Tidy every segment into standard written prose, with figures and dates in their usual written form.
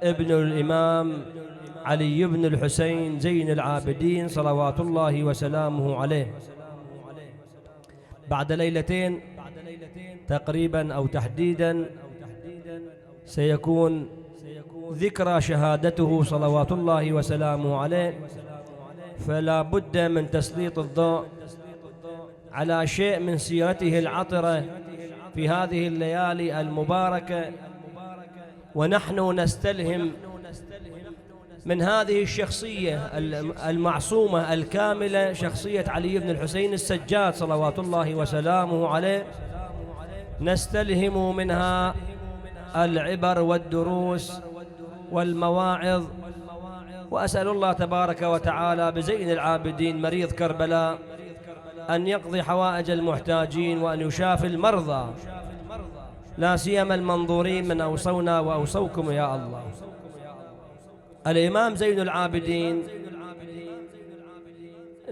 ابن الإمام علي بن الحسين زين العابدين صلوات الله وسلامه عليه. بعد ليلتين تقريبا أو تحديدا سيكون ذكرى شهادته صلوات الله وسلامه عليه، فلا بد من تسليط الضوء على شيء من سيرته العطرة في هذه الليالي المباركة، ونحن نستلهم من هذه الشخصية المعصومة الكاملة، شخصية علي بن الحسين السجاد صلوات الله وسلامه عليه، نستلهم منها العبر والدروس والمواعظ. وأسأل الله تبارك وتعالى بزين العابدين مريض كربلاء أن يقضي حوائج المحتاجين وأن يشافي المرضى، لا سيما المنظورين من أوصونا وأوصوكم يا الله. الإمام زين العابدين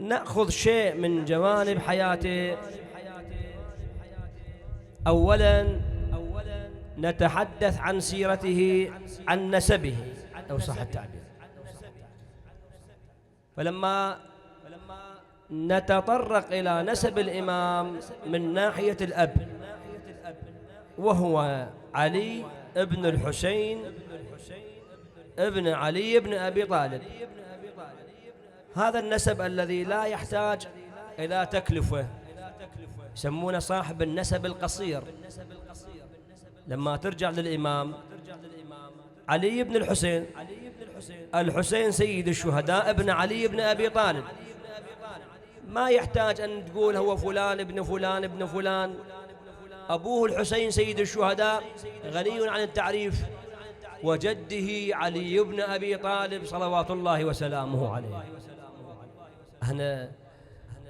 نأخذ شيء من جوانب حياته. أولا نتحدث عن سيرته، عن نسبه لو صح التعبير. فلما نتطرق إلى نسب الإمام من ناحية الأب، وهو علي ابن الحسين ابن علي ابن أبي طالب، هذا النسب الذي لا يحتاج إلى تكلفة، يسمونه صاحب النسب القصير. لما ترجع للإمام علي بن الحسين، الحسين سيد الشهداء ابن علي بن أبي طالب، ما يحتاج أن تقول هو فلان ابن فلان ابن فلان. أبوه الحسين سيد الشهداء غني عن التعريف، وجده علي بن أبي طالب صلوات الله وسلامه عليه. أنا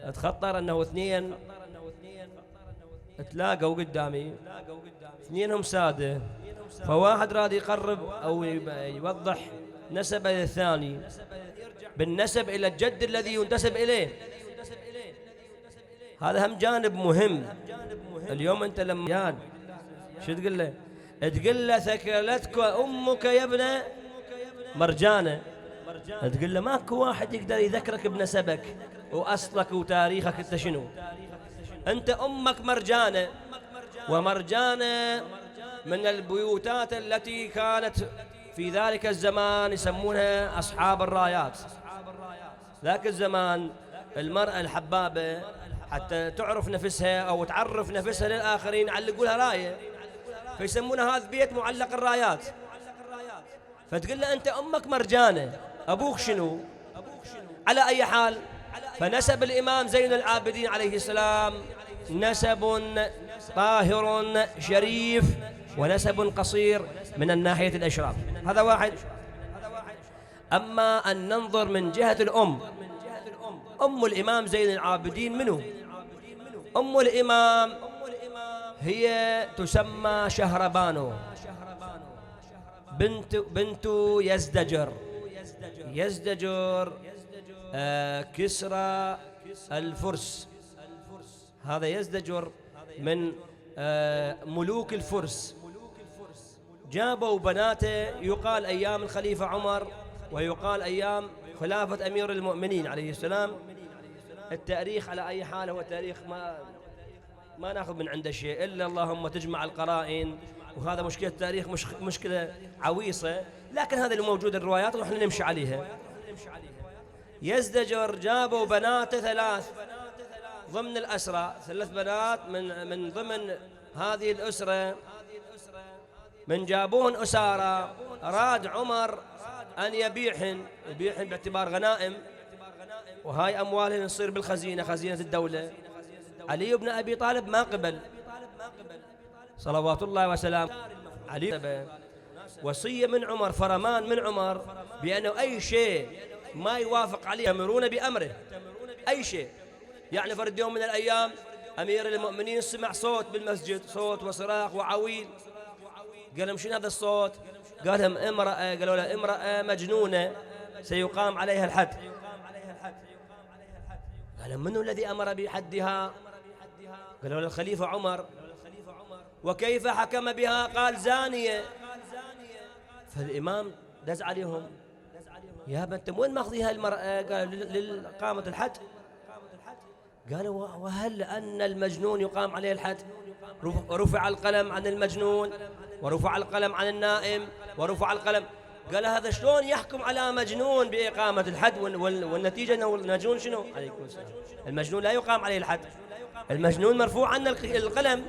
أتخطر أنه اثنين تلاقوا قدامي، اثنينهم سادة، فواحد راد يقرب أو يوضح نسبه للثاني بالنسب إلى الجد الذي ينتسب إليه. هذا هم جانب مهم. اليوم أنت لما ياد شو تقول له؟ تقول له ثكلتك أمك يا ابن مرجانة، تقول له ماكو واحد يقدر يذكرك بنسبك وأصلك وتاريخك أنت شنو. أنت أمك مرجانة، ومرجانة من البيوتات التي كانت في ذلك الزمان يسمونها أصحاب الرايات. ذاك الزمان المرأة الحبابة حتى تعرف نفسها أو تعرف نفسها للآخرين علقوا لها راية، فيسمونها هذا بيت معلق الرايات. فتقول له أنت أمك مرجانة، أبوك شنو؟ على أي حال، فنسب الإمام زين العابدين عليه السلام نسب طاهر شريف، ونسب قصير من الناحية الأشراف. هذا واحد. أما أن ننظر من جهة الأم، أم الإمام زين العابدين منه؟ أم الإمام هي تسمى شهربانو بنت يزدجر. يزدجر كسرى الفرس، هذا يزدجر من ملوك الفرس. جابوا بناته، يقال أيام الخليفة عمر ويقال أيام خلافة أمير المؤمنين عليه السلام. التاريخ على أي حال هو تاريخ ما ناخذ من عنده شيء إلا اللهم تجمع القرائن، وهذا مشكلة التاريخ، مشكلة عويصة، لكن هذا اللي موجود الروايات ونحن نمشي عليها. يزدجر جابوا بناته ثلاث ضمن الأسرة، ثلاث بنات من ضمن هذه الأسرة، من جابوهن أسارة. أراد عمر أن يبيعهن باعتبار غنائم، وهاي أموالهن تصير بالخزينة، خزينة الدولة. علي بن أبي طالب ما قبل صلوات الله وسلامه عليه. وصية من عمر، فرمان من عمر، بأنه أي شيء ما يوافق عليه يأمرون بأمره. أي شيء، يعني فرد يوم من الأيام أمير المؤمنين سمع صوت بالمسجد، صوت وصراخ وعويل، قال لهم شنو هذا الصوت؟ قال لهم امرأة، قالوا له امرأة مجنونة سيقام عليها الحد. قال من الذي أمر بحدها؟ قالوا له الخليفة عمر. وكيف حكم بها؟ قال زانية. فالإمام دز عليهم: يا بنت وين ماخذيها المرأة؟ قال: لإقامة الحد. قالوا: وهل أن المجنون يقام عليه الحد؟ رفع القلم عن المجنون، ورفع القلم عن النائم، ورفع القلم. قال: هذا شلون يحكم على مجنون بإقامة الحد والنتيجة أنه المجنون شنو؟ عليكم السلام. المجنون لا يقام عليه الحد، المجنون مرفوع عنه القلم.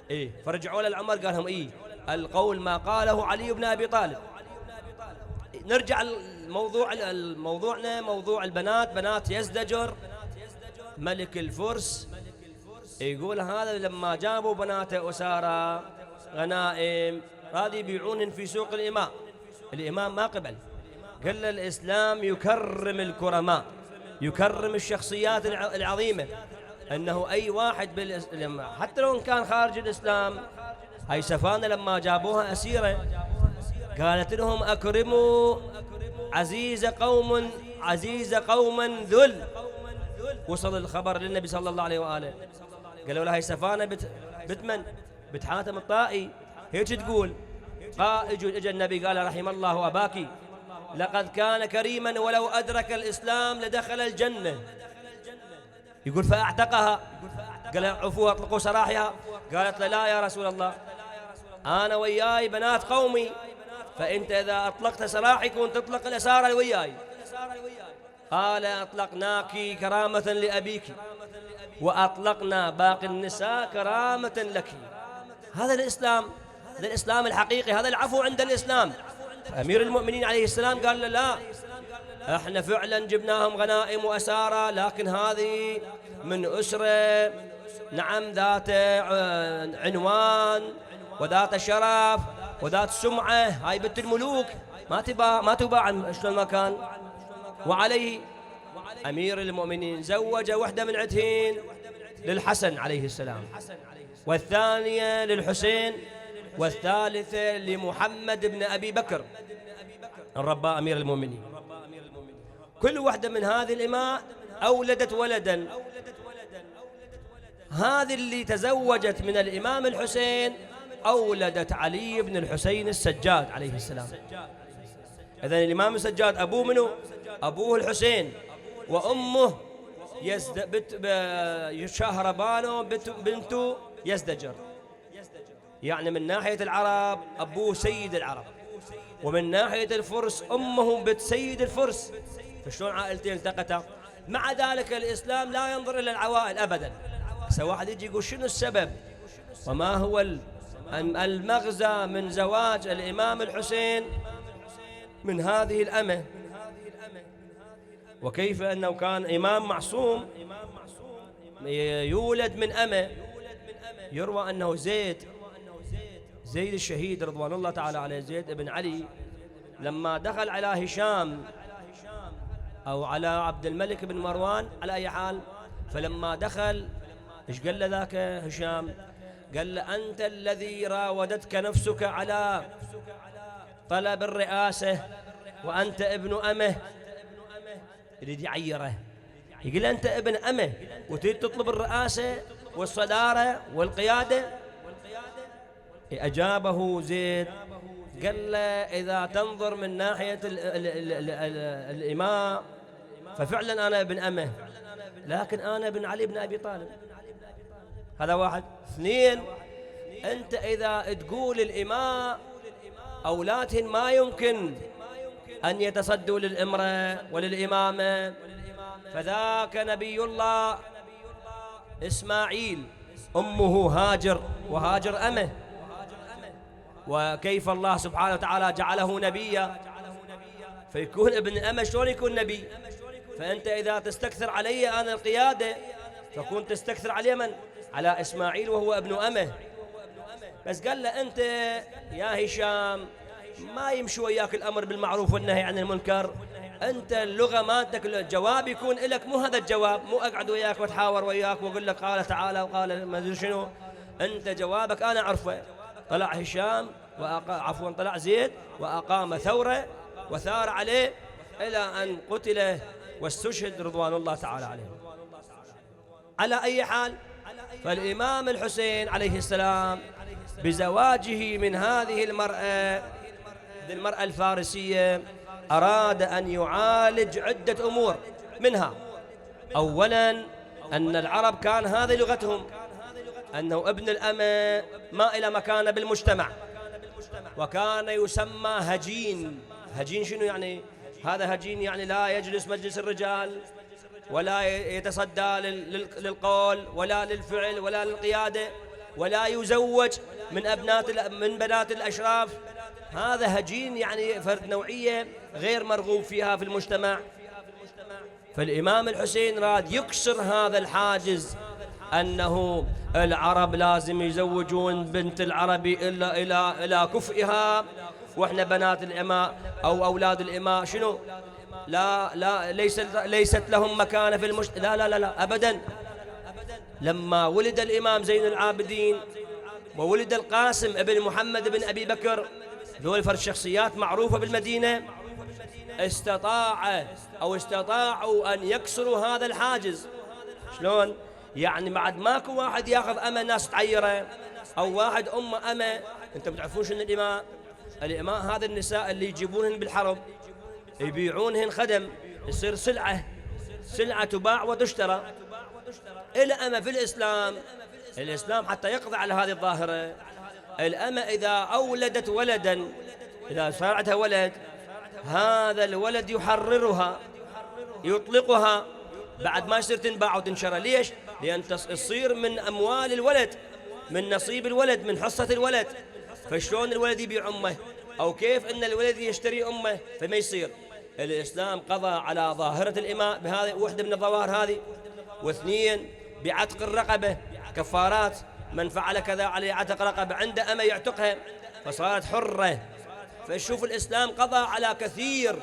إيه، فرجعوا للعمر قال لهم: إيه القول ما قاله علي بن أبي طالب. نرجع موضوعنا موضوع البنات. بنات يزدجر ملك الفرس يقول هذا لما جابوا بنات أسارى غنائم هذه يبيعونهن في سوق الإماء. الإمام ما قبل، قال الإسلام يكرم الكرماء، يكرم الشخصيات العظيمة، أنه أي واحد حتى لو كان خارج الإسلام. هاي سفانة لما جابوها أسيرة قالت لهم: أكرموا عزيز قوما ذل. وصل الخبر للنبي صلى الله عليه وآله، قالوا لها: هاي سفانة بنت حاتم الطائي هيك تقول. اجى النبي قال: رحم الله أباك، لقد كان كريما ولو أدرك الإسلام لدخل الجنة. يقول: فأعتقها. قال: عفوها، اطلقوا سراحها. قالت: لا يا رسول الله، أنا وياي بنات قومي، فأنت إذا أطلقت سراحي كنت تطلق الأسارى وياي. قال: أطلقناك كرامة لأبيك، وأطلقنا باقي النساء كرامة لك. هذا الإسلام، هذا الإسلام الحقيقي، هذا العفو عند الإسلام. أمير المؤمنين عليه السلام قال: لا، احنا فعلا جبناهم غنائم وأسارى، لكن هذه من أسرة نعم ذات عنوان وذات شرف وذات سمعة، هاي بنت الملوك ما تباع شلون ما كان. وعليه أمير المؤمنين زوج وحدة من عتهين للحسن عليه السلام، والثانية للحسين، والثالثة لمحمد بن أبي بكر الرباء أمير المؤمنين. كل واحدة من هذه الإماء أولدت ولدا. هذه اللي تزوجت من الإمام الحسين أولدت علي بن الحسين السجاد عليه السلام. إذن الإمام السجاد أبوه منه؟ أبوه الحسين، وأمه شهربانو بنت يزدجر. يعني من ناحية العرب أبوه سيد العرب، ومن ناحية الفرس أمه بنت سيد الفرس. فشلون عائلتين التقتا؟ مع ذلك الإسلام لا ينظر إلى العوائل أبدا. واحد يجي يقول: شنو السبب وما هو المغزى من زواج الإمام الحسين من هذه الأمة، وكيف أنه كان إمام معصوم يولد من أمة. يروى أنه زيد الشهيد رضوان الله تعالى عليه، زيد بن علي، لما دخل على هشام أو على عبد الملك بن مروان على أي حال، فلما دخل إيش قال له ذاك هشام؟ قال له: أنت الذي راودتك نفسك على طلب الرئاسة وأنت ابن أمه. يريد يعيره، يقول: أنت ابن أمه وتريد تطلب الرئاسة والصدارة والقيادة. أجابه زيد قال له: إذا تنظر من ناحية الإماء ففعلا أنا ابن أمه، لكن أنا ابن علي بن أبي طالب. هذا واحد. اثنين، أنت إذا تقول الإماء أولادهن ما يمكن أن يتصدوا للإمرة وللإمامة، فذاك نبي الله إسماعيل أمه هاجر، وهاجر أمه، وكيف الله سبحانه وتعالى جعله نبيا، فيكون ابن أمه شلون يكون نبي؟ فأنت إذا تستكثر علي أنا القيادة فكنت تستكثر علي من؟ على إسماعيل وهو ابن أمه. بس قال له: أنت يا هشام ما يمشي وياك الأمر بالمعروف والنهي عن المنكر، أنت اللغة مالتك الجواب يكون لك، مو هذا الجواب، مو أقعد وياك وأتحاور وياك وأقول لك قال تعالى وقال ما أدري شنو، أنت جوابك أنا أعرفه. طلع هشام طلع زيد وأقام ثورة وثار عليه إلى أن قتل واستشهد رضوان الله تعالى عليه. على أي حال، فالإمام الحسين عليه السلام بزواجه من هذه المرأة هذه المرأة الفارسية أراد أن يعالج عدة أمور، منها أولاً أن العرب كان هذه لغتهم، أنه ابن الأمة ما إلى مكانة بالمجتمع، وكان يسمى هجين. هجين شنو يعني؟ هذا هجين يعني لا يجلس مجلس الرجال، ولا يتصدى للقول ولا للفعل ولا للقيادة، ولا يزوج من بنات الأشراف. هذا هجين يعني فرد نوعية غير مرغوب فيها في المجتمع. فالإمام الحسين راد يكسر هذا الحاجز، أنه العرب لازم يزوجون بنت العربي إلا إلى كفئها، وإحنا بنات الإماء أو أولاد الإماء شنو؟ لا ليست لهم مكانة في المجتمع. لا أبدا. لما ولد الإمام زين العابدين وولد القاسم ابن محمد بن أبي بكر، ذول فرد شخصيات معروفة بالمدينة، استطاعوا أن يكسروا هذا الحاجز. شلون؟ يعني بعد ماكو واحد ياخذ أمة ناس تعيره، أو واحد أمه أمة. أنتم تعرفون شنو الإماء هذا النساء اللي يجيبونهن بالحرب يبيعونهن خدم، يصير سلعة تباع وتشترى. الأمة في الإسلام حتى يقضي على هذه الظاهرة، الأمة إذا أولدت ولدا، إذا صار عندها ولد، هذا الولد يحررها يطلقها بعد ما يصير تنباع وتنشرى. ليش؟ لأن تصير من أموال الولد، من نصيب الولد، من حصة الولد. فشلون الولد يبيع أمه، أو كيف أن الولد يشتري أمه؟ فما يصير. الإسلام قضى على ظاهرة الإماء بهذه وحدة من الظواهر هذه. واثنين، بعتق الرقبة، كفارات من فعل كذا عليه عتق رقبة، عنده أمة يعتقها فصارت حرة. فشوف الإسلام قضى على كثير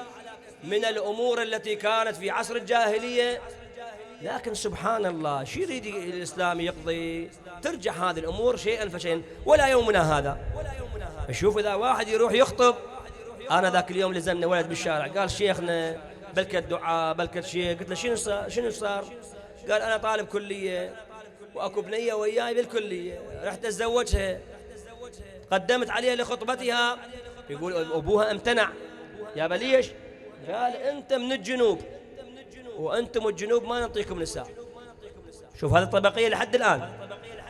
من الأمور التي كانت في عصر الجاهلية. لكن سبحان الله، شو يريد الإسلام يقضي؟ ترجع هذه الأمور شيئا فشيئا. ولا يومنا هذا شوف إذا واحد يروح يخطب، أنا ذاك اليوم لزمنا ولد بالشارع، قال شيخنا بلكة دعاء بلكة شيخ. قلت له شنو صار؟ قال أنا طالب كلية وأكو بنية وياي بالكلية، رحت أتزوجها، قدمت عليها لخطبتها، يقول أبوها امتنع. يا بليش؟ قال أنت من الجنوب وأنتم الجنوب ما نعطيكم نساء. شوف هذه الطبقية لحد الآن،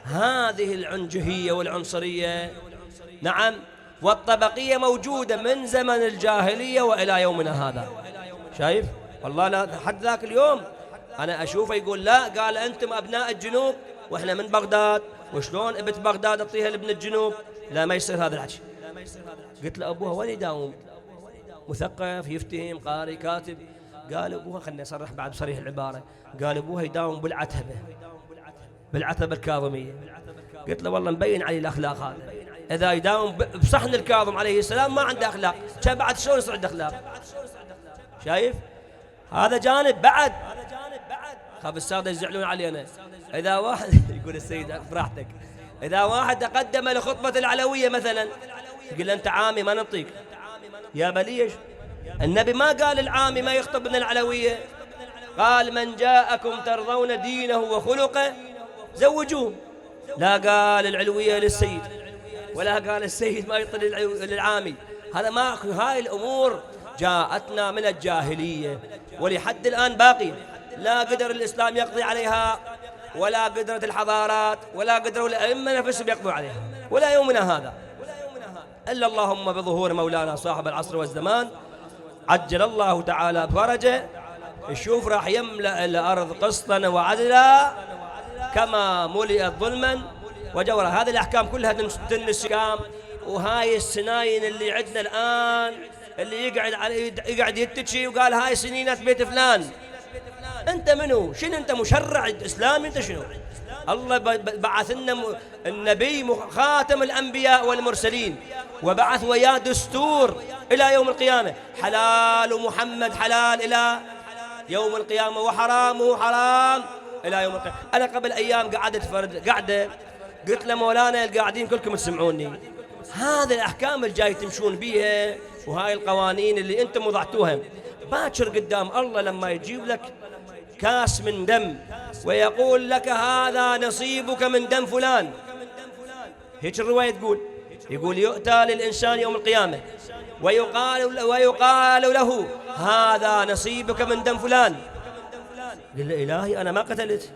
هذه العنجهية والعنصرية. نعم، والطبقية موجودة من زمن الجاهلية وإلى يومنا هذا. شايف؟ والله لا حد ذاك اليوم أنا أشوفه يقول لا، قال أنتم أبناء الجنوب وإحنا من بغداد، وشلون ابت بغداد أعطيها لابن الجنوب؟ لا، ما يصير هذا الحكي. قلت له أبوها وين يداوم؟ مثقف يفتهم قارئ كاتب. قال أبوها، خلني أصرح بعد بصريح العبارة، قال أبوها يداوم بالعتبة الكاظمية. قلت له والله مبين عليه الأخلاق هذا، إذا يداوم بصحن الكاظم عليه السلام ما عنده أخلاق، كان بعد شلون يصير عنده أخلاق؟ شايف؟ هذا جانب بعد. خاف السادة يزعلون علينا. إذا واحد يقول السيد براحتك، إذا واحد تقدم لخطبة العلوية مثلا، يقول أنت عامي ما نعطيك. يا بليش؟ النبي ما قال العامي ما يخطب من العلوية، قال من جاءكم ترضون دينه وخلقه زوجوه. لا قال العلوية للسيد، ولا قال السيد ما يطل للعامي. هذا ما، هاي الأمور جاءتنا من الجاهلية ولحد الآن باقي. لا قدر الإسلام يقضي عليها، ولا قدرت الحضارات، ولا قدروا الأئمة نفسهم يقضوا عليها، ولا يومنا هذا، إلا اللهم بظهور مولانا صاحب العصر والزمان عجل الله تعالى فرجه. الشوف راح يملأ الأرض قسطا وعدلا كما ملئت ظلما وجورا. هذه الأحكام كلها تنسكام. وهاي السناين اللي عندنا الآن، اللي يقعد يتشي وقال هاي سنينة بيت فلان. أنت منو؟ شنو أنت؟ مشرع إسلامي؟ أنت شنو؟ الله بعث لنا النبي خاتم الأنبياء والمرسلين، وبعث وياه دستور إلى يوم القيامة. حلال محمد حلال إلى يوم القيامة، وحرامه حرام إلى يوم القيامة. أنا قبل أيام قعدت قعدة، قلت لمولانا القاعدين كلكم تسمعوني، هذه الأحكام الجاي تمشون بيها وهاي القوانين اللي أنتم وضعتوها، باكر قدام الله لما يجيب لك كاس من دم ويقول لك هذا نصيبك من دم فلان. هيك الرواية تقول، يقول يؤتى للإنسان يوم القيامة ويقال له هذا نصيبك من دم فلان. قل له إلهي أنا ما قتلت،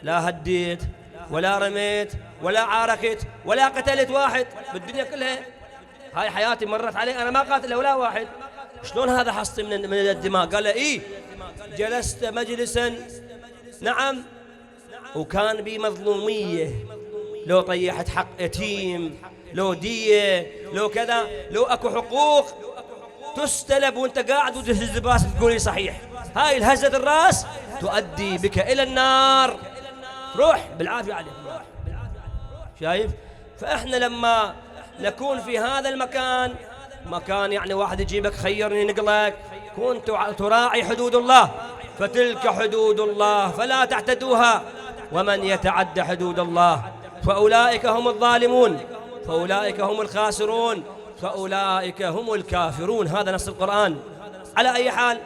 لا هديت ولا رميت ولا عاركت ولا قتلت واحد بالدنيا كلها، هاي حياتي مرت علي أنا ما قاتل ولا واحد، شلون هذا حصتي من الدماء؟ قال له إيه، جلست مجلسا نعم وكان بي مظلومية، لو طيحت حق يتيم، لو دية، لو كذا، لو اكو حقوق تستلب وانت قاعد وتهز براسك تقولي صحيح، هاي الهزة الراس تؤدي بك الى النار، روح بالعافية عليك. شايف؟ فاحنا لما نكون في هذا المكان، مكان يعني واحد يجيبك خيرني نقلك، كنت تراعي حدود الله، فتلك حدود الله فلا تعتدوها، ومن يتعد حدود الله فأولئك هم الظالمون، فأولئك هم الخاسرون، فأولئك هم الكافرون. هذا نص القرآن. على أي حال،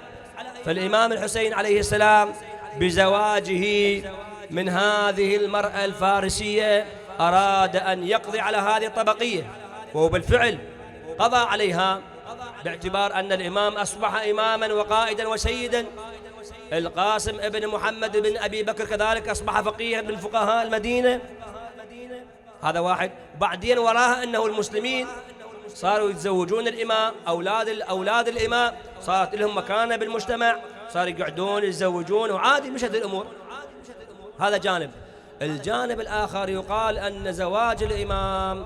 فالإمام الحسين عليه السلام بزواجه من هذه المرأة الفارسية أراد أن يقضي على هذه الطبقية، وهو بالفعل قضى عليها، باعتبار أن الإمام أصبح إماما وقائدا وسيدا. القاسم ابن محمد بن أبي بكر كذلك أصبح فقيها من فقهاء المدينة، هذا واحد. بعدين وراها أنه المسلمين صاروا يتزوجون الإمام، أولاد الإمام صارت لهم مكانة بالمجتمع، صاروا يقعدون يتزوجون وعادي مشت الأمور. هذا جانب. الجانب الآخر يقال أن زواج الإمام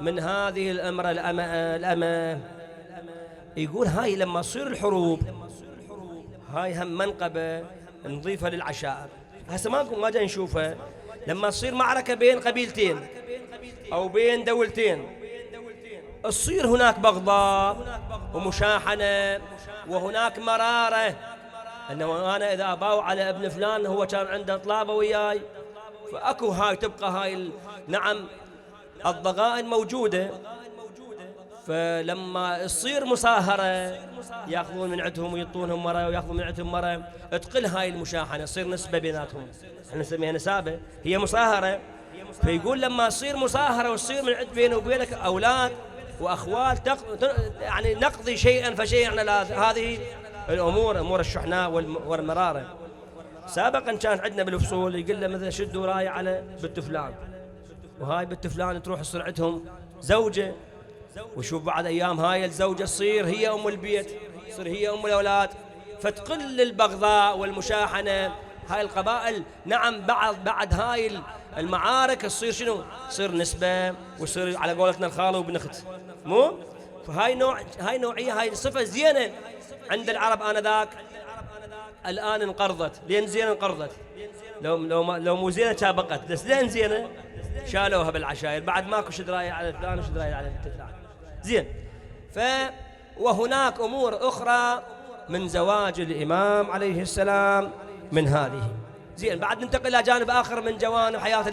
من هذه الأمرة الأمة يقول هاي لما تصير الحروب هاي هم منقبة نضيفها للعشائر. هسه ما جاي نشوفها. لما تصير معركة بين قبيلتين أو بين دولتين، تصير هناك بغضاء ومشاحنة وهناك مرارة، أنه أنا إذا أباوع على ابن فلان هو كان عنده طلابة وياي، فأكو هاي تبقى هاي نعم الضغائن موجودة. فلما تصير مصاهرة ياخذون من عندهم ويعطونهم مرة وياخذون من عندهم مرة، تقل هاي المشاحنة، تصير نسبة بيناتهم، احنا نسميها نسابة، هي مصاهرة. فيقول لما تصير مصاهرة وتصير من عند بينه وبينك أولاد وأخوال يعني نقضي شيئا فشيئا على هذه الأمور، أمور الشحناء والمرارة. سابقا كان عندنا بالفصول يقول له مثلا شدوا راية على بنت فلان، وهاي بنت فلان تروح تصير عندهم زوجة، وشوف بعد أيام هاي الزوجة تصير هي أم البيت، تصير هي أم الأولاد، فتقل البغضاء والمشاحنة. هاي القبائل نعم بعد هاي المعارك تصير شنو؟ تصير نسبة، وتصير على قولتنا الخالة وبنخت، مو؟ فهاي نوعية، هاي صفة زينة عند العرب آنذاك. الآن انقرضت، لين زينة انقرضت، لو مو زينة سابقت، بس لين زينة شالوها بالعشائر، بعد ماكو شد راية على فلان وشد راية على فلان. زين. وهناك أمور أخرى من زواج الإمام عليه السلام من هذه. زين. بعد ننتقل إلى جانب آخر من جوانب حياة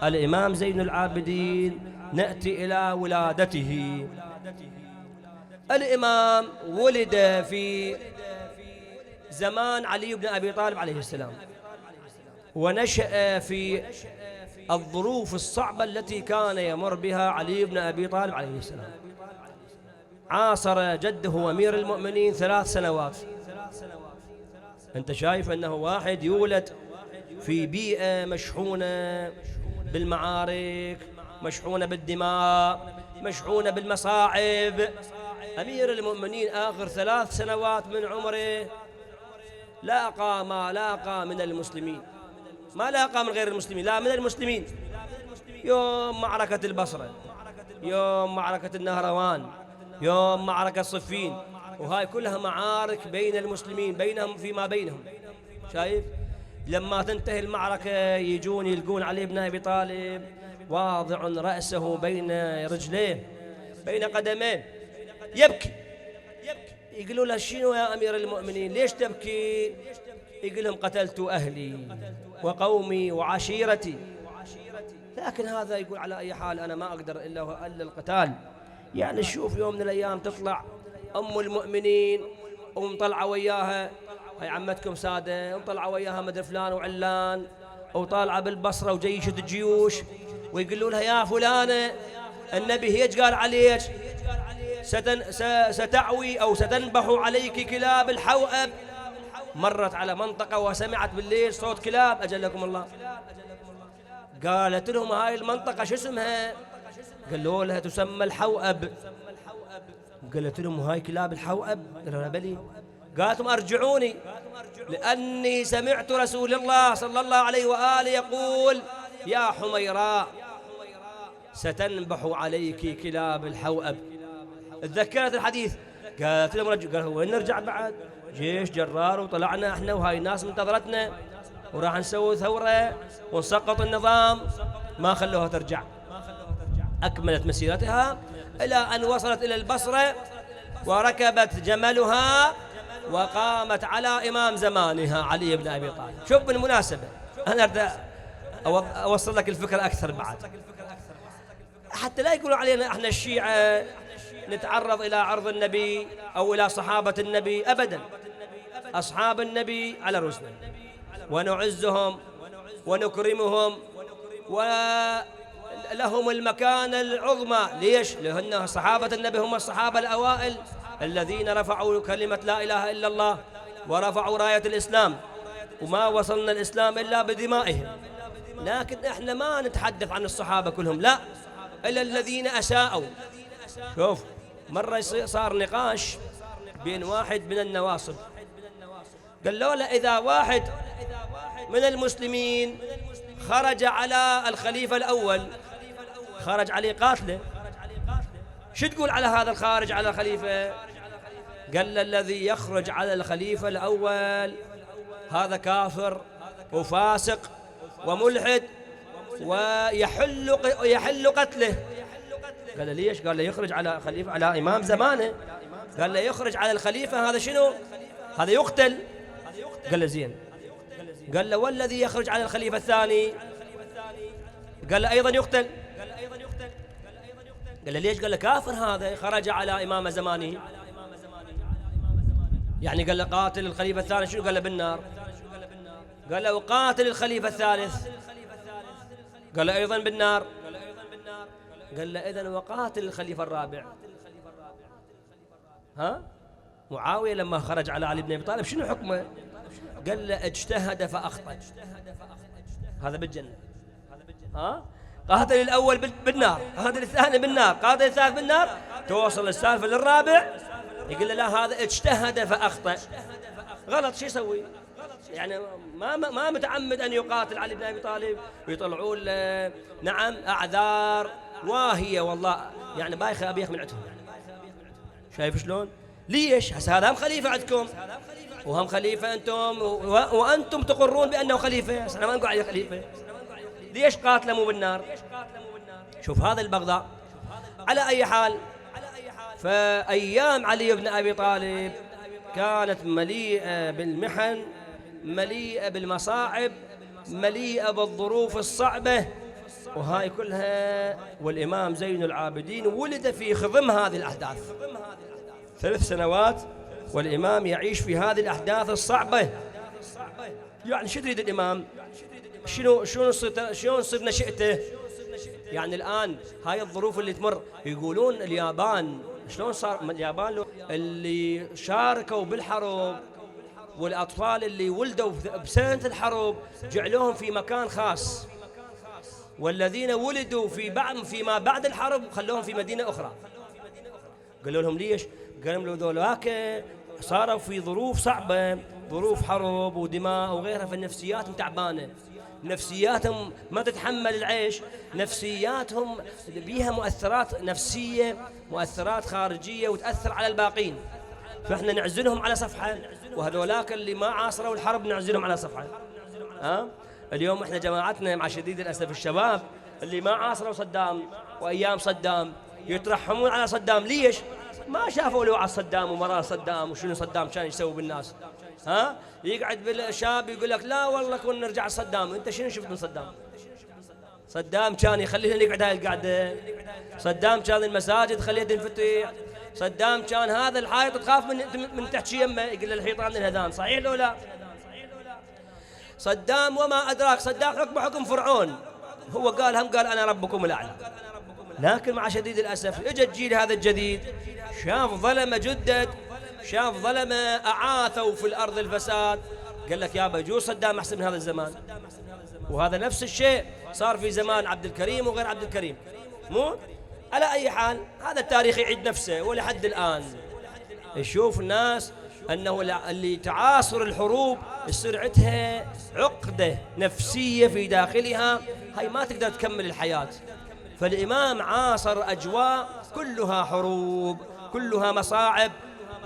الإمام زين العابدين. نأتي إلى ولادته. الإمام ولد في زمان علي بن أبي طالب عليه السلام، ونشأ في الظروف الصعبة التي كان يمر بها علي بن أبي طالب عليه السلام. عاصر جده أمير المؤمنين 3 سنوات. أنت شايف أنه واحد يولد في بيئة مشحونة بالمعارك، مشحونة بالدماء، مشحونة بالمصاعب. أمير المؤمنين آخر 3 سنوات من عمره لاقى ما لاقى من المسلمين، ما لاقى من غير المسلمين، لا من المسلمين. يوم معركة البصرة، يوم معركة النهروان، يوم معركة صفين، وهاي كلها معارك بين المسلمين، بينهم فيما بينهم. شايف؟ لما تنتهي المعركة يجون يلقون علي بن أبي طالب واضع رأسه بين رجليه، بين قدميه، يبكي. يقولوا له شنو يا أمير المؤمنين ليش تبكي؟ يقول لهم قتلت أهلي وقومي وعشيرتي. لكن هذا يقول على أي حال أنا ما أقدر إلا القتال. يعني شوف يوم من الأيام تطلع أم المؤمنين ومطلعة وياها هاي عمتكم سادة، ومطلعة وياها مدري فلان وعلان، وطالعة بالبصرة وجيشة الجيوش، ويقولوا لها يا فلانة النبي هيج قال عليك، ستعوي أو ستنبح عليك كلاب الحوأب. مرت على منطقة وسمعت بالليل صوت كلاب، أجلكم الله. قالت لهم هاي المنطقة شو اسمها؟ قالوا لها تسمى الحوأب. قالت لهم هاي كلاب الحوأب؟ قالوا لها بلي. قالت لهم أرجعوني لأني سمعت رسول الله صلى الله عليه وآله يقول يا حميراء ستنبح عليك كلاب الحوأب. تذكرت الحديث. قالت لهم قال وين نرجع بعد؟ جيش جرار وطلعنا احنا وهاي الناس منتظرتنا وراح نسوي ثورة ونسقط النظام. ما خلوها ترجع. أكملت مسيرتها إلى أن وصلت إلى البصرة وركبت جملها وقامت على إمام زمانها علي بن أبي طالب. شوف بالمناسبة أنا أريد أوصل لك الفكرة أكثر بعد، حتى لا يقولوا علينا احنا الشيعة نتعرض إلى عرض النبي أو إلى صحابة النبي. أبدا، أصحاب النبي على رؤوسنا ونعزهم ونكرمهم ولهم المكانة العظمى. ليش؟ لأن صحابة النبي هم الصحابة الأوائل الذين رفعوا كلمة لا إله إلا الله ورفعوا راية الإسلام، وما وصلنا الإسلام إلا بدمائهم. لكن إحنا ما نتحدث عن الصحابة كلهم، لا، إلا الذين أساءوا. شوف، مرة صار نقاش بين واحد من النواصب، قال له إذا واحد من المسلمين خرج على الخليفة الأول، خرج عليه قاتله، شو تقول على هذا الخارج على الخليفة؟ قال الذي يخرج على الخليفة الأول هذا كافر وفاسق وملحد ويحل قتله. قال ليش؟ قال له يخرج على خليفة على إمام زمانه. قال له يخرج على الخليفة هذا شنو؟ هذا يقتل. قال له زين. قال له والذي يخرج على الخليفة الثاني؟ قال له أيضا يقتل. قال له ليش؟ قال له كافر هذا خرج على إمام زمانه. يعني قال له قاتل الخليفة الثاني شنو؟ قال له بالنار. قال له وقاتل الخليفة الثالث؟ قال له أيضا بالنار. قال له إذن وقاتل الخليفة الرابع؟ ها؟ معاوية لما خرج على علي بن أبي طالب شنو حكمه؟ قال له اجتهد فأخطأ، هذا بالجنة. ها؟ قاتل الأول بالنار، قاتل الثاني بالنار، قاتل الثالث بالنار، توصل السالفة للرابع يقول له لا هذا اجتهد فأخطأ. غلط. شو يسوي؟ يعني ما متعمد أن يقاتل علي بن أبي طالب ويطلعون نعم أعذار واهية والله يعني بايخة أبيخ من عندهم. شايف شلون؟ ليش؟ هسه هذا هم خليفة عندكم وهم خليفة أنتم وأنتم تقرون بأنه خليفة. هسه أنا ما نقول عليه خليفة. ليش قاتله مو بالنار؟ شوف هذا البغضاء. على أي حال، فأيام علي بن أبي طالب كانت مليئة بالمحن، مليئة بالمصاعب، مليئة بالظروف الصعبة، وهاي كلها والإمام زين العابدين ولد في خضم هذه الأحداث. 3 سنوات والإمام يعيش في هذه الأحداث الصعبة. يعني شو تريد الإمام؟ شلون صرت نشأته؟ يعني الآن هاي الظروف اللي تمر، يقولون اليابان شلون صار اليابان اللي شاركوا بالحرب والأطفال اللي ولدوا بسنة الحرب جعلوهم في مكان خاص، والذين ولدوا فيما بعد الحرب خلوهم في مدينة أخرى. قالوا لهم ليش؟ قالوا لهم ذولاك صاروا في ظروف صعبة، ظروف حرب ودماء وغيرها، فالنفسياتهم تعبانة، نفسياتهم ما تتحمل العيش، نفسياتهم بيها مؤثرات نفسية، مؤثرات خارجية وتأثر على الباقين. فإحنا نعزلهم على صفحة، وهذولاك اللي ما عاصروا الحرب نعزلهم على صفحة. اليوم إحنا جماعتنا مع شديد الأسف الشباب اللي ما عاصروا صدام وأيام صدام يترحمون على صدام. ليش؟ ما شافوا له على صدام ومرار صدام وشنو صدام كان يسوي بالناس. يقعد بالشاب يقول لك لا والله كنا نرجع صدام. انت شنو شفت من صدام؟ صدام كان يخلينا نقعد هاي القعده، صدام كان المساجد خليها تنفتح، صدام كان هذا الحائط تخاف من تحت يمه يقول له الحيطان الهذان. صحيح لو لا؟ صدام وما ادراك، صدام حكم فرعون، هو قال انا ربكم الاعلى. لكن مع شديد الأسف اجى الجيل هذا الجديد، شاف ظلمة جدد، شاف ظلمة أعاثوا في الأرض الفساد، قال لك يابا يجوز صدام أحسن من هذا الزمان. وهذا نفس الشيء صار في زمان عبد الكريم وغير عبد الكريم. مو على أي حال هذا التاريخ يعيد نفسه، ولحد الآن يشوف الناس أنه اللي تعاصر الحروب يصير عندها عقدة نفسية في داخلها، هاي ما تقدر تكمل الحياة. فالإمام عاصر أجواء كلها حروب، كلها مصاعب.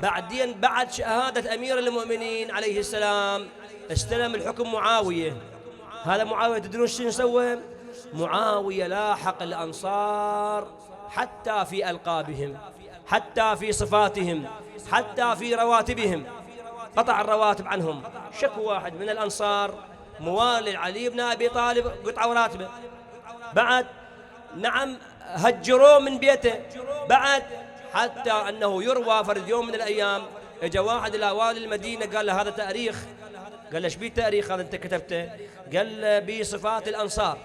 بعدين بعد شهادة أمير المؤمنين عليه السلام استلم الحكم معاوية. هذا معاوية تدرون شنو سوى؟ معاوية لاحق الأنصار حتى في ألقابهم، حتى في صفاتهم، حتى في رواتبهم، قطع الرواتب عنهم. شكو واحد من الأنصار موالي علي بن أبي طالب قطعوا راتبه، بعد نعم هجروه من بيته، بعد حتى أنه يروى فرد يوم من الأيام اجى واحد إلى والي المدينة قال له هذا تاريخ، قال له ايش بيه التاريخ هذا انت كتبته؟ قال له بصفات الأنصار.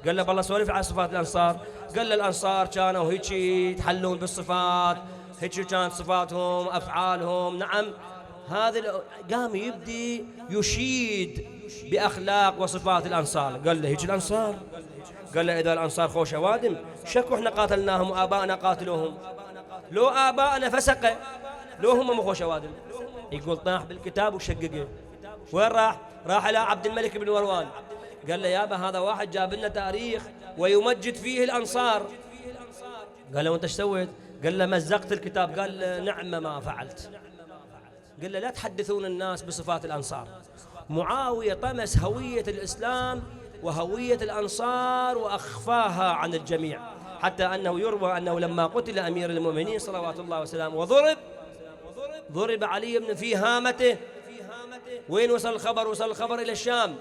قال له بالله سولف على صفات الأنصار. قال له الأنصار كانوا هيك يتحلون بالصفات، هيك كانت صفاتهم أفعالهم. نعم هذا قام يبدي يشيد بأخلاق وصفات الأنصار. قال له هيك الأنصار؟ قال له إذا الأنصار خوش أوادم شكوا إحنا قاتلناهم وآبائنا قاتلوهم، لو آبائنا فسقة لو هم مخوش أوادم. يقول طاح بالكتاب وشققه. وين راح؟ راح إلى عبد الملك بن مروان، قال له يابا هذا واحد جاب لنا تاريخ ويمجد فيه الأنصار. قال له وانت ايش سويت؟ قال له مزقت الكتاب. قال له نعم ما فعلت. قال له لا تحدثون الناس بصفات الأنصار. معاوية طمس هوية الإسلام وهوية الأنصار وأخفاها عن الجميع، حتى أنه يروى أنه لما قتل أمير المؤمنين صلوات الله وسلامه وضرب علي بن في هامته. وين وصل الخبر؟ وصل الخبر إلى الشام،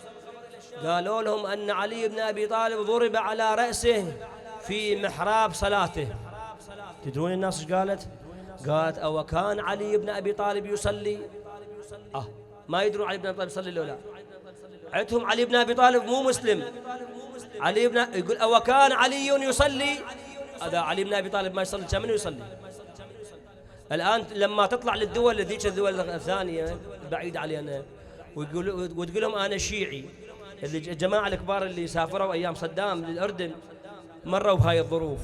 قالوا لهم أن علي بن أبي طالب ضرب على رأسه في محراب صلاته. تدرون الناس ايش قالت؟ قالت أو كان علي بن أبي طالب يصلي؟ ما يدرون علي بن أبي طالب يصلي ولا لا. عندهم علي بن أبي طالب مو مسلم. علي بن يقول أو كان علي يصلي؟ هذا علي بن أبي طالب ما يصلي، كم يصلي؟ الآن لما تطلع للدول ذيك الدول الثانية بعيد علينا وتقول لهم أنا شيعي، الجماعة الكبار اللي سافروا أيام صدام للأردن مروا بهاي الظروف،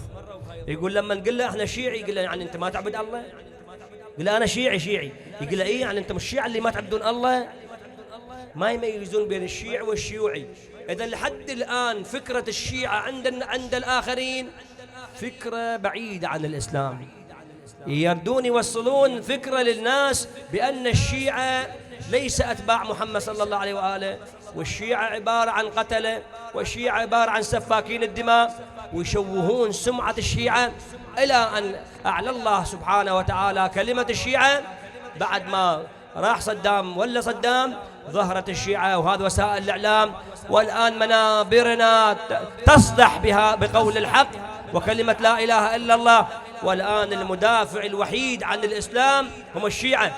يقول لما نقول له احنا شيعي يقول له يعني انت ما تعبد الله؟ يقول له انا شيعي. يقول له ايه يعني انتم الشيعة اللي ما تعبدون الله؟ ما يميزون بين الشيعي والشيوعي. اذا لحد الان فكرة الشيعة عند الاخرين فكرة بعيدة عن الاسلام، يردون يوصلون فكرة للناس بأن الشيعة ليس أتباع محمد صلى الله عليه وآله، والشيعة عبارة عن قتلة، والشيعة عبارة عن سفاكين الدماء، ويشوهون سمعة الشيعة إلى أن أعلى الله سبحانه وتعالى كلمة الشيعة. بعد ما راح صدام ولا صدام ظهرت الشيعة وهذا وسائل الإعلام، والآن منابرنا تصدح بها بقول الحق وكلمة لا إله إلا الله. والآن المدافع الوحيد عن الإسلام هم الشيعة.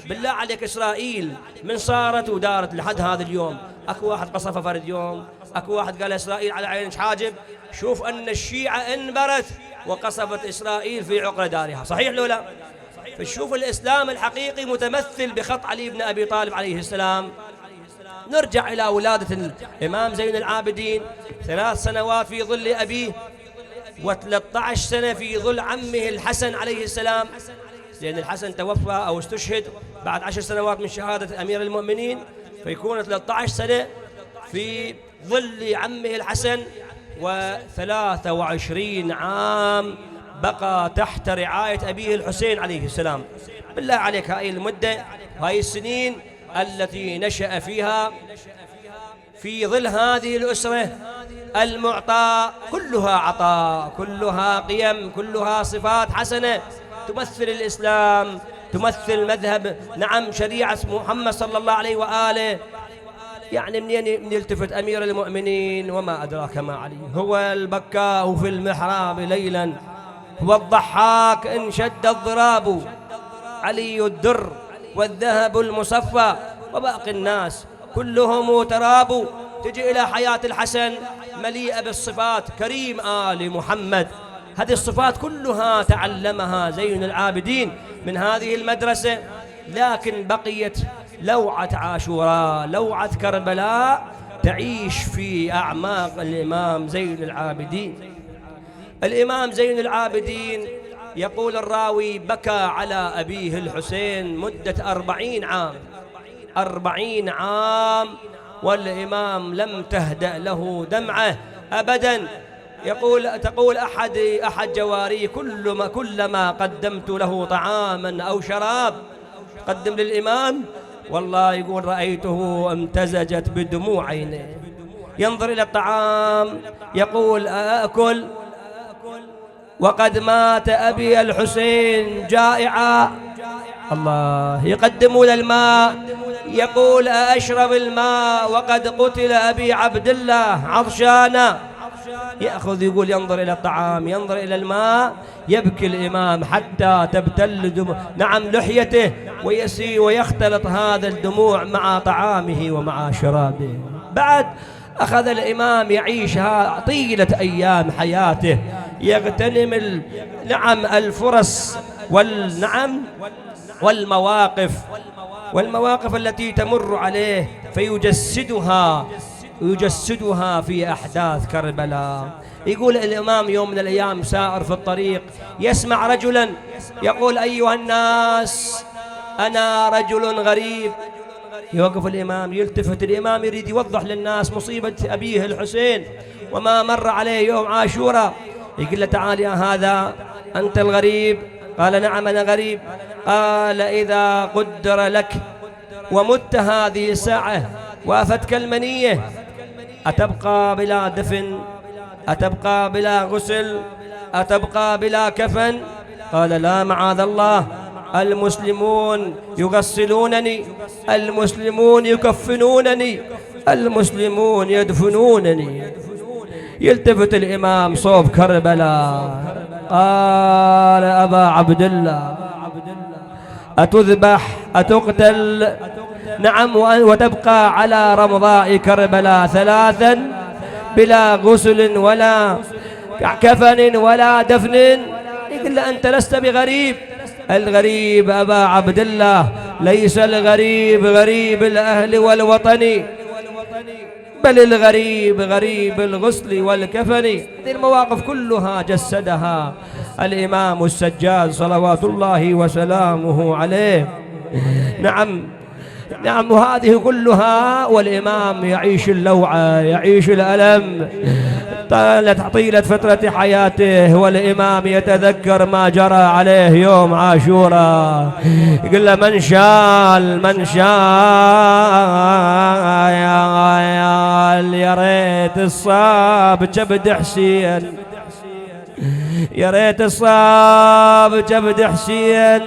بالله عليك إسرائيل من صارت ودارت لحد هذا اليوم أكو واحد قصف فرد يوم، أكو واحد قال إسرائيل على عين حاجب. شوف أن الشيعة انبرت وقصفت إسرائيل في عقر دارها، صحيح لو لا؟ فشوف الإسلام الحقيقي متمثل بخط علي بن أبي طالب عليه السلام. نرجع إلى ولادة الإمام زين العابدين، 3 سنوات في ظل أبيه و13 سنة في ظل عمه الحسن عليه السلام، لأن الحسن توفى أو استشهد بعد 10 سنوات من شهادة أمير المؤمنين، فيكون 13 سنة في ظل عمه الحسن، و23 عام بقى تحت رعاية أبيه الحسين عليه السلام. بالله عليك هاي المدة، هاي السنين التي نشأ فيها في ظل هذه الأسرة المعطاء، كلها عطاء، كلها قيم، كلها صفات حسنة تمثل الإسلام، تمثل مذهب نعم شريعة محمد صلى الله عليه وآله. يعني منين يلتفت أمير المؤمنين وما أدراك ما علي، هو البكاء في المحراب ليلا، هو الضحاك إن شد الضراب، علي الدر والذهب المصفى، وباقي الناس كلهم تراب. تجي إلى حياة الحسن مليئة بالصفات، كريم آل محمد، هذه الصفات كلها تعلمها زين العابدين من هذه المدرسة. لكن بقيت لوعة عاشوراء، لوعة كربلاء تعيش في أعماق الإمام زين العابدين. الإمام زين العابدين يقول الراوي بكى على أبيه الحسين مدة 40 عام، 40 عام والإمام لم تهدأ له أبدا. تقول أحد جواري كلما قدمت له طعاما أو شراب قدم للإمام، والله يقول رأيته امتزجت بدموع عينيه، ينظر إلى الطعام يقول أأكل وقد مات أبي الحسين جائعا. الله. يقدمون الماء يقول أأشرب الماء وقد قتل أبي عبد الله عطشانا. يأخذ يقول ينظر إلى الطعام ينظر إلى الماء، يبكي الإمام حتى تبتل لحيته ويسير ويختلط هذا الدموع مع طعامه ومع شرابه. بعد أخذ الإمام يعيشها طيلة أيام حياته، يغتنم الفرص والمواقف التي تمر عليه فيجسدها في أحداث كربلاء. يقول الإمام يوم من الأيام سائر في الطريق يسمع رجلا يقول أيها الناس أنا رجل غريب. يوقف الإمام، يلتفت الإمام يريد يوضح للناس مصيبة أبيه الحسين وما مر عليه يوم عاشوراء. يقول له تعال يا هذا أنت الغريب؟ قال نعم أنا غريب. قال إذا قدر لك ومت هذه الساعة وافتك المنية أتبقى بلا دفن؟ أتبقى بلا غسل؟ أتبقى بلا كفن؟ قال لا معاذ الله، المسلمون يغسلونني، المسلمون يكفنونني، المسلمون يدفنونني. يلتفت الإمام صوب كربلاء قال أبا عبد الله أتذبح أتقتل؟ نعم، وتبقى على رمضاء كربلاء 3 بلا غسل ولا كفن ولا دفن. يقول له أنت لست بغريب، الغريب أبا عبد الله ليس الغريب غريب الأهل والوطن، بل الغريب غريب الغسل والكفن. هذه المواقف كلها جسدها الإمام السجاد صلوات الله وسلامه عليه. نعم وهذه كلها والإمام يعيش اللوعة، يعيش الألم طيلة فترة حياته، والإمام يتذكر ما جرى عليه يوم عاشوراء. يقول له من شاء يا ريت الصاب كبد حسين، يا ريت الصاب كبد حسين،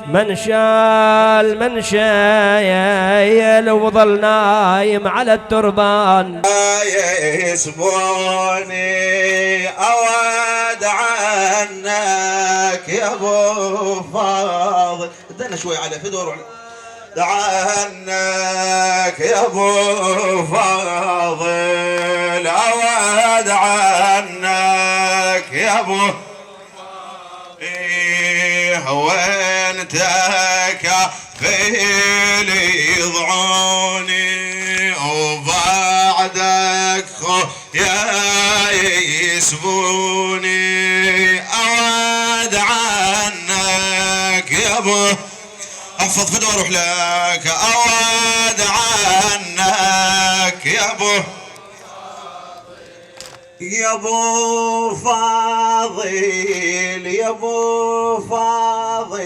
من شايل وظل نايم على التربان. يسبوني أود عنك يا أبو فاضل، ادنا شوي على فدور عنك يا أبو فاضل، أود عنك يا أبو وانت كفيلي يضعوني وبعدك يا يسبوني أود عنك يا ابو احفظ فدوى اروح لك، أود عنك يا ابو فاضل، يا ابو فاضل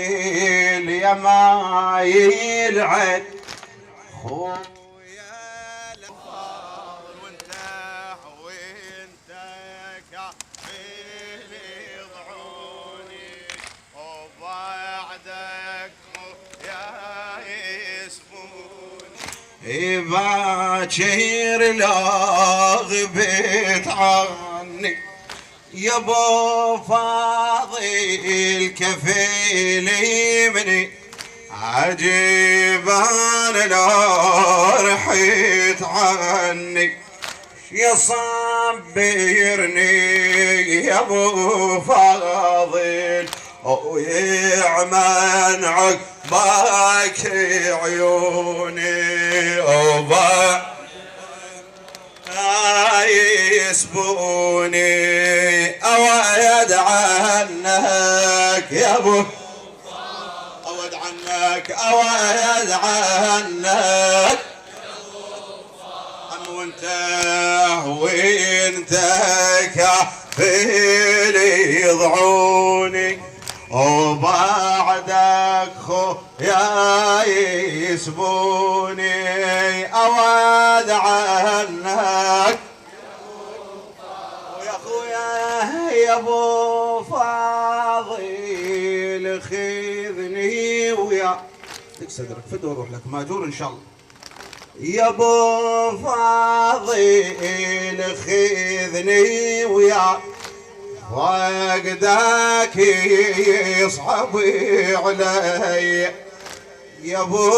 يا ما يلعن خويا الفاضل، وانت كفيلي يضعوني وبعدك يا يسبوني، باكر لا غبت عني يا ابو فاضل كفيلي مني، عجيب انا لو رحيت عني يصبرني يا ابو فاضل ويعمن عقباك عيوني يسبوني أود عنك يا ابو أود عنك أود عنك وانت كافل يضعوني وبعدك خويا يسبوني أود عنك ويا خويا يا ابو فاضل خذني ويا صدرك فد وروح لك ماجور ان شاء الله يا ابو فاضل خذني ويا فقدك يصعب علي يا ابو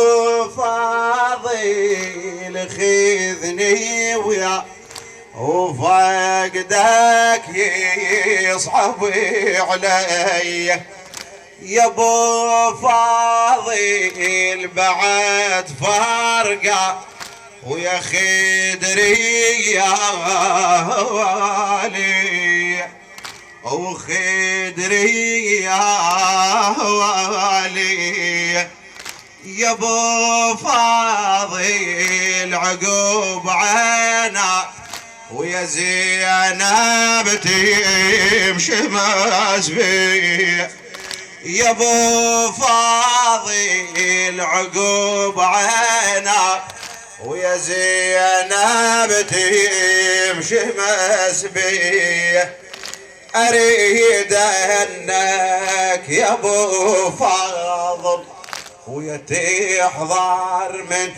فاضل خذني ويا وفقدك يصعب علي يا ابو فاضل بعد فرقه ويا خدري يا والي وخدري يا والي يا ابو فاضل عقوب عنا ويا زينب تمشي مسبي يا ابو فاضل عقوب عنا ويا زينب تمشي مسبي اريد انك يا ابو فاضل ويا تحضر من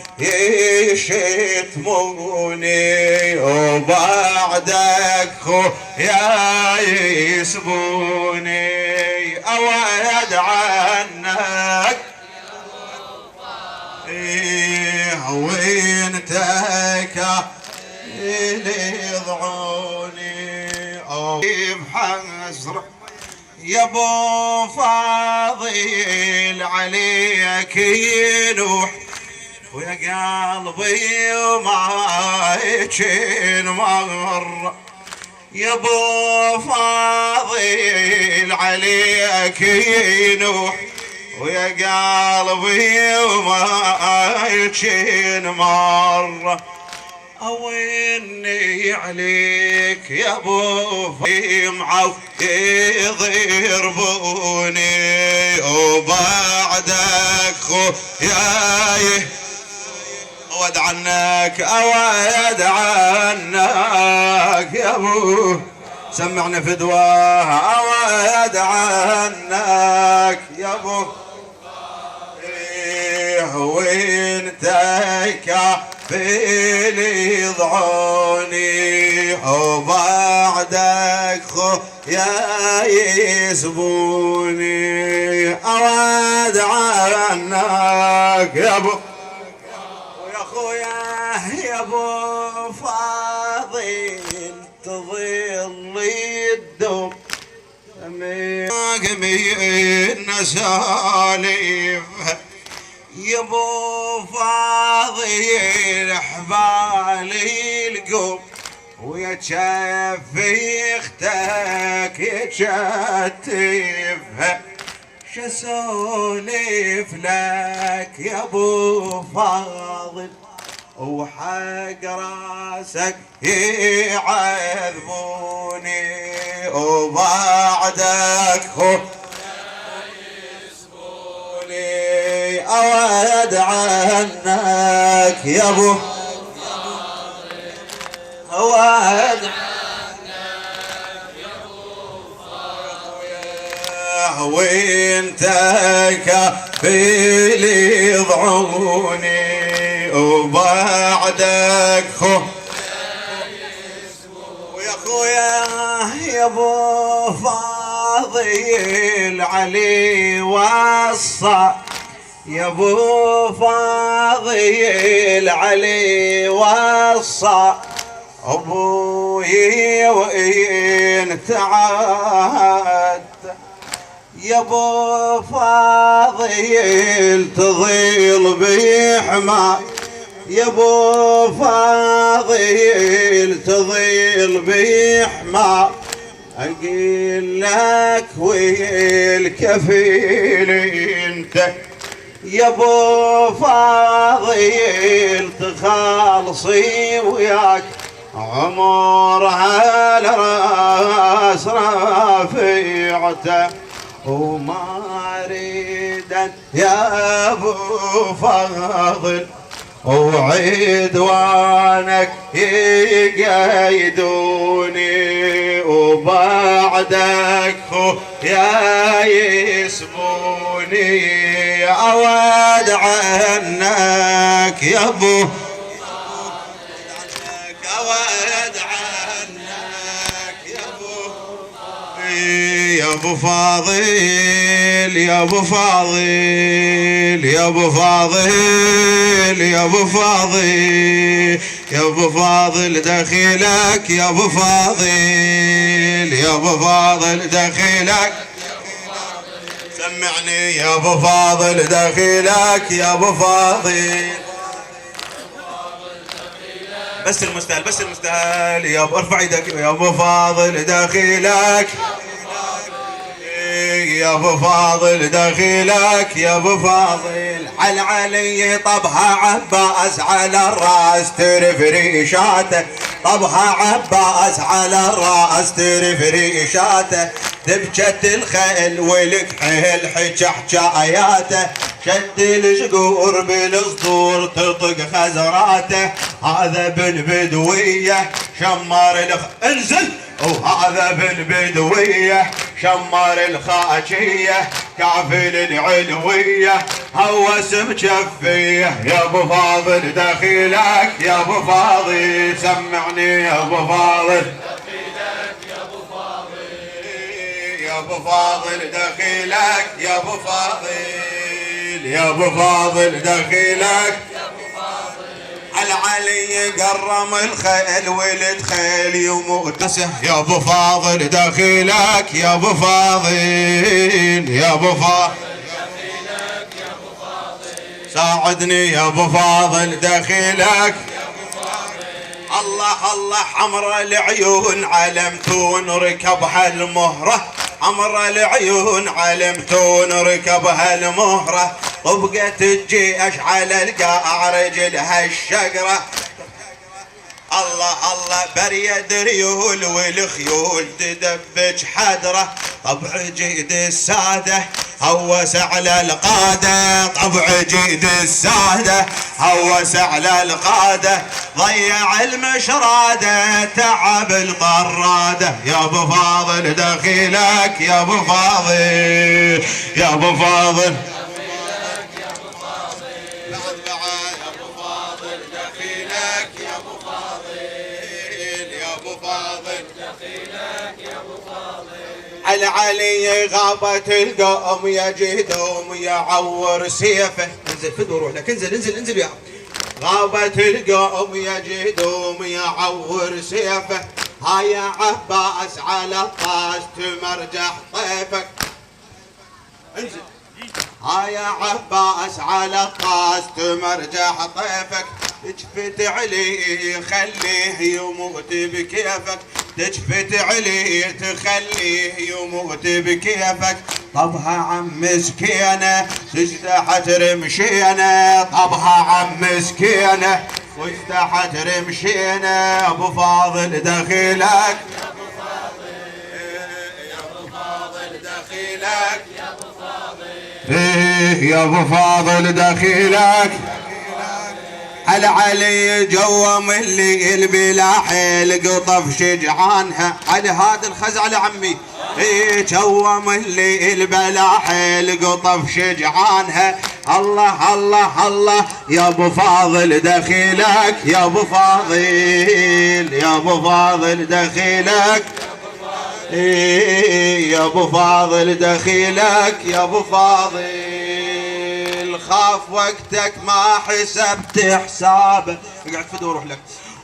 يشتموني وبعدك خويا يسبوني أود عنك وانت كافل يضعوني بحسرة يا ابو فاضل عليك ينوح ويا قلبي وما يجين مرة يا ابو فاضل عليك ينوح ويا قلبي وما يجين مرة او اني عليك يا ابو فاضل يضربوني وبعدك خوياي أود عنك أود عنك يا ابو سمعنا فدواه أود عنك يا ابو وانت كافل يضعوني وبعدك خويا يسبوني أود عنك يا ابو ويا خويا يا ابو فاضل تظل الدم من سالف يا ابو فاضل حبالي القوم ويا تشفي اختك يتشتفها شسولف لك يا ابو فاضل وحق راسك يعذبوني وبعدك يسبوني أود عنك يا ابو أود عنك يا ابو فاضل وانت كافل يضعوني وبعدك ويا خويا يا ابو فاضل علي وصى يا ابو فاضل علي وصى ابوي وانت عاد يا ابو فاضل تظل بحماك، يا ابو فاضل تظل بحماك، اقول لك والكفيل انت يا ابو فاضل تخلصي وياك، عمر هالراس رافعته وما اريدك يا ابو فاضل، وعدوانك يقيدوني وبعدك يا يسبوني، أود عنك يا ابو، أود عنك يا ابو فاضل، يا ابو فاضل، يا ابو فاضل، يا ابو فاضل، يا ابو فاضل دخيلك، يا ابو فاضل، يا ابو فاضل دخيلك، سمعني يا ابو فاضل دخيلك، يا ابو فاضل، بس المستاهل بس المستاهل، يا ابو ارفع يدك، يا ابو فاضل دخيلك، يا ابو فاضل دخيلك، يا ابو فاضل، على علي طبها عباس على الراس ترف ريشاته، طبها عباس على الراس ترف ريشاته، تبجت الخيل والكحيل حكى حكاياته، شد الشقور بالصدور تطق خزراته، هذا بالبدويه شمر انزل، وهذا بالبدويه شمر الخاجيه، كافل العلويه هوس بجفيه، يا ابو فاضل دخيلك، يا ابو فاضل سمعني يا ابو فاضل دخيلك، يا ابو فاضل، يا ابو فاضل دخيلك، يا ابو فاضل، يا ابو فاضل دخيلك، على علي قرم الخيل ولد خيل يموت، يا ابو فاضل دخيلك، يا ابو فاضل، يا ابو فاضل دخيلك، يا ابو فاضل ساعدني يا ابو فاضل دخيلك، يا ابو فاضل، الله الله حمر العيون علمتون ركبها المهره، حمر العيون علمتون ركبها المهره، طبقت الجيش على القاع رجلها الشقره، الله الله بريد ريول والخيول تدبج حدره، طبع جيد الساده هوس على القاده، طبع جيد الساده هوس على القاده، ضيع المشراده تعب القراده، يا ابو فاضل دخيلك، يا ابو فاضل، يا ابو فاضل على علي غابت القوم يجدهم يعور سيفه، انزل فد وروح لك، انزل انزل انزل يا غابت القوم يجدهم يعور سيفه، هاي يا عباس على الطاس تمرجح طيفك، انزل هاي يا عباس على الطاس تمرجح طيفك، تجفت عليه خليه يموت بكيفك، تجفت عليه تخليه يموت بكيفك، طبها عم مسكينه سجدحت رمشينه، طبها عم مسكينه واجتحت رمشينه، ابو فاضل دخيلك، يا ابو فاضل، يا ابو فاضل دخيلك، يا ابو فاضل، يا ابو فاضل دخيلك، على علي جوم الليل بلا حيل قطف شجعانها، على هذا الخزع لعمي، جوم الليل بلا حيل قطف شجعانها، الله الله الله يا ابو فاضل دخيلك، يا ابو فاضل، يا ابو فاضل دخيلك، يا ابو فاضل دخيلك، يا ابو فاضل، خاف وقتك ما حسبت حسابه، اقعد فد وروح لك،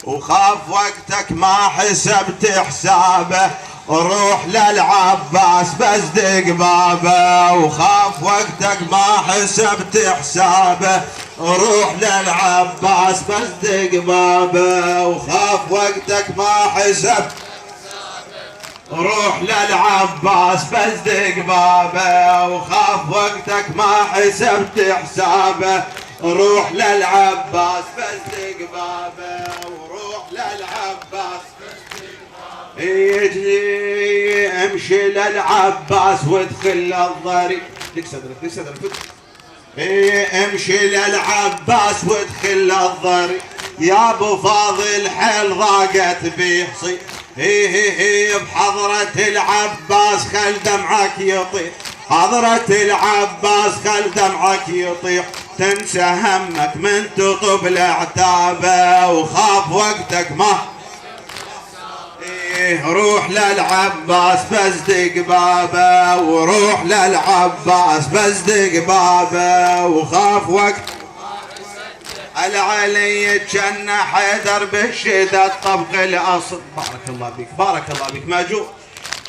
وخاف وقتك ما حسبت حسابه، روح للعباس بس دق بابه. وخاف وقتك ما حسبت حسابه، روح للعباس بس دق بابه. وخاف وقتك ما حسبت، روح للعباس بس دق بابه. وخاف وقتك ما حسبت حسابه، روح للعباس بس دق بابه. وروح للعباس يجي امشي للعباس وادخل الضريح. لك صدرك لك صدرك. امشي للعباس وادخل الضريح، يا ابو فاضل حيل ضاقت بيحصي. هي بحضرة العباس خل دمعك يطيح، حضرة العباس خل دمعك يطيح. تنسى همك من تطب العتابة، وخاف وقتك ما روح للعباس بس دق بابه. وروح للعباس بس دق بابه. وخاف وقت العلي كان حيدر بالشدة طبق الاصل. بارك الله بك بارك الله بك ماجور.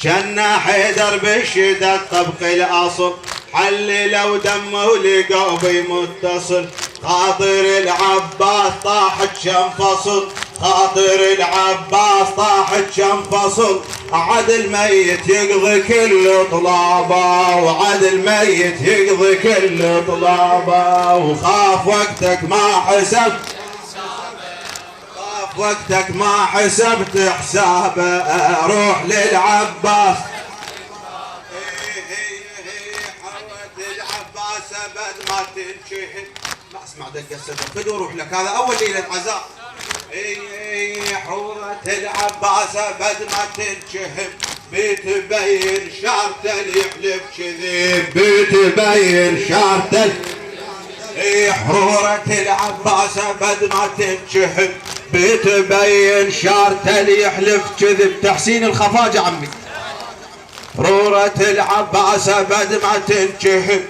كان حيدر بالشدة طبق الاصل، حللوا دمه لقلبي متصل. خاطر العباس طاحت شم فصل، خاطر العباس طاحت شم فصل. عاد الميت يقضي كل طلابه، وعاد الميت يقضي كل طلابه. وخاف وقتك ما حسبت، خاف وقتك ما حسبت حسابه، روح للعباس. حرت العباس ابد ما تنشهد. ما اسمع دقه الصدر فدو روح لك، هذا اول ليله عزاء. حورة العباس ابد ما تنشهد، بتبين شارته يحلف كذب، بتبين شارته. حورة العباس ابد ما تنشهد، بتبين شارته يحلف كذب. تحسين الخفاجة عمي. حورة العباس ابد ما تنشهد،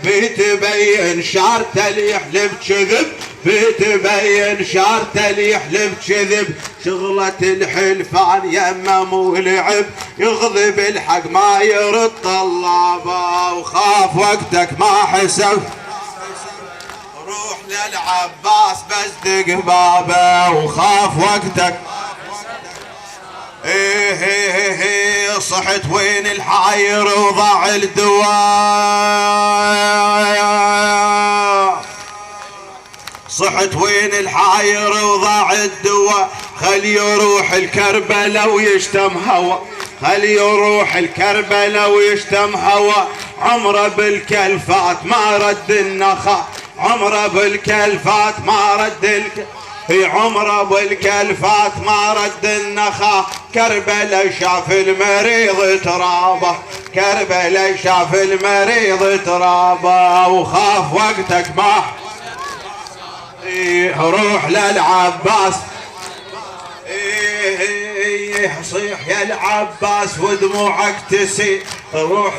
بتبين شارته يحلف كذب، بتبين شارته يحلف كذب. شغلة الحلفان يمم ولعب، يغضب الحق ما يرد طلابه. وخاف وقتك ما حسب، روح للعباس بس دق بابه. وخاف وقتك صحت وين الحاير وضاع الدواء، صحت وين الحاير وضاع الدواء. خل يروح الكربلة ويشتم هوا، خل يروح الكربلة ويشتم هوا. عمره بالكلفات ما رد النخا، عمره بالكلفات ما رد في عمره بالكلفات ما رد النخا. كربلة شاف المريض ترابه، كربلة شاف المريض ترابه. وخاف وقتك ما روح للعباس. صيح يا العباس ودموعك تسيل، روح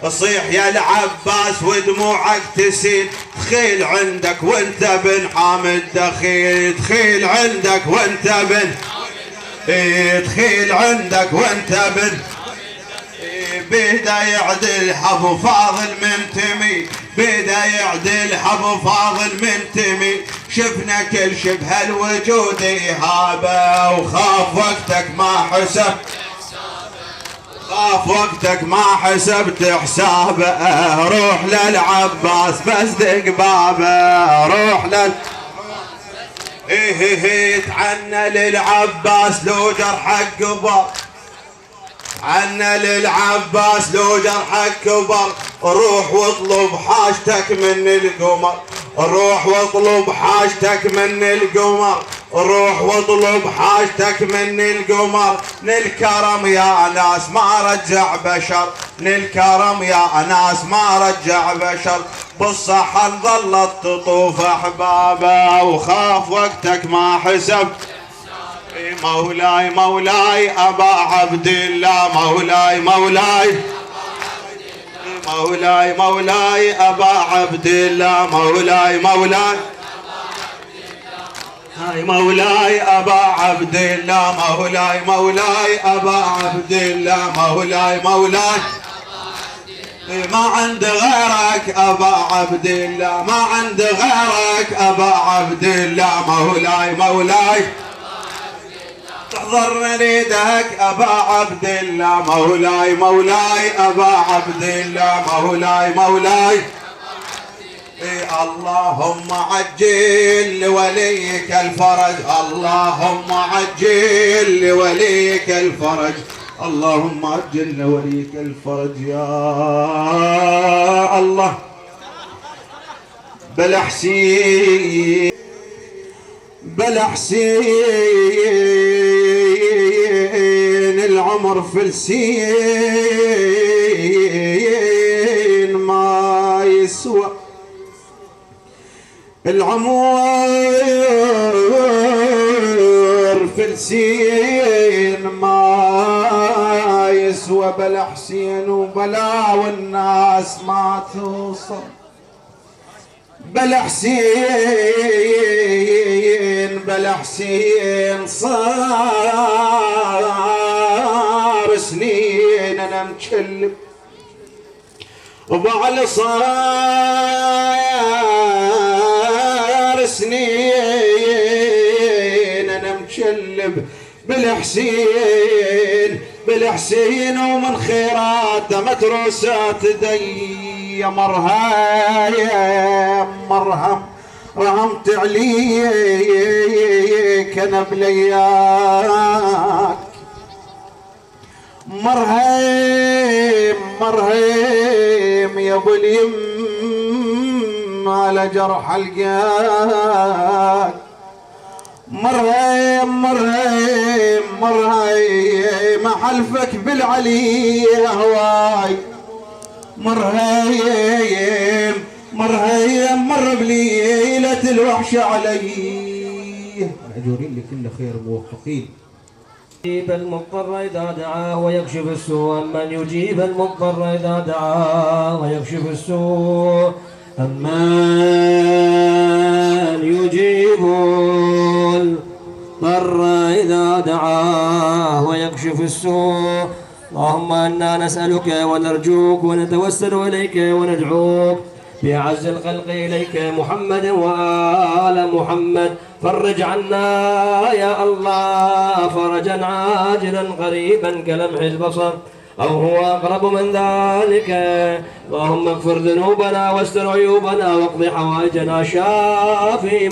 صيح يا العباس ودموعك تسيل. تخيل عندك وانت بن حامد دخيل، تخيل عندك وانت بن، تخيل عندك وانت بن. بدا يعدل ابو فاضل من تمي، بدا يعدل ابو فاضل من تمي. شفنا كل شبه الوجود يهابه، وخاف وقتك ما حسب، خاف وقتك ما حسبت حسابه. روح للعباس بس دق بابه، روح تعنى للعباس لو جرحك كبر، عنا للعباس لو جرحك كبر. روح واطلب حاجتك من القمر، روح واطلب حاجتك من القمر، روح واطلب حاجتك من القمر. للكرم يا ناس ما رجع بشر، للكرم يا ناس ما رجع بشر. بالصحن ظلت تطوف احبابه، وخاف وقتك ما حسب. مولاي مولاي ابا عبد الله، مولاي مولاي، مولاي مولاي ابا عبد الله، مولاي مولاي. مولاي أبا عبد الله مولاي مولاي أبا عبد الله مولاي مولاي ما عند غيرك أبا عبد الله ما عند غيرك أبا عبد الله مولاي مولاي تحضر نريدك أبا عبد الله مولاي مولاي أبا عبد الله مولاي مولاي اللهم عجل لوليك الفرج اللهم عجل لوليك الفرج اللهم عجل لوليك الفرج يا الله بلا حسين بلا حسين العمر فلسين ما يسوى العمر فلسين ما يسوى بلا حسين وبلا والناس ما توصل بلا حسين بلا حسين صار سنين انا مكلب وبعل صار سنين انا مكلب بالحسين بالحسين ومن خيراته متروسات دي مرهم رحمت عليك انا بلياك مرهم يا ابو اليم على جرح القاك مرهم حلفك بالعلي هواي مرهم مر بليلة الوحش علي مأجورين لكل خير موفقين. يجيب المضطر إذا دعاه ويكشف السوء أمن يجيب المضطر إذا دعاه ويكشف السوء أمن يجيب المضطر إذا دعاه ويكشف السوء اللهم إنا نسألك ونرجوك ونتوسل إليك وندعوك بأعز الخلق إليك محمد وآل محمد فرج عنا يا الله فرجا عاجلا قريبا كلمح البصر أو هو أقرب من ذلك اللهم اغفر ذنوبنا واستر عيوبنا واقض حوائجنا شافي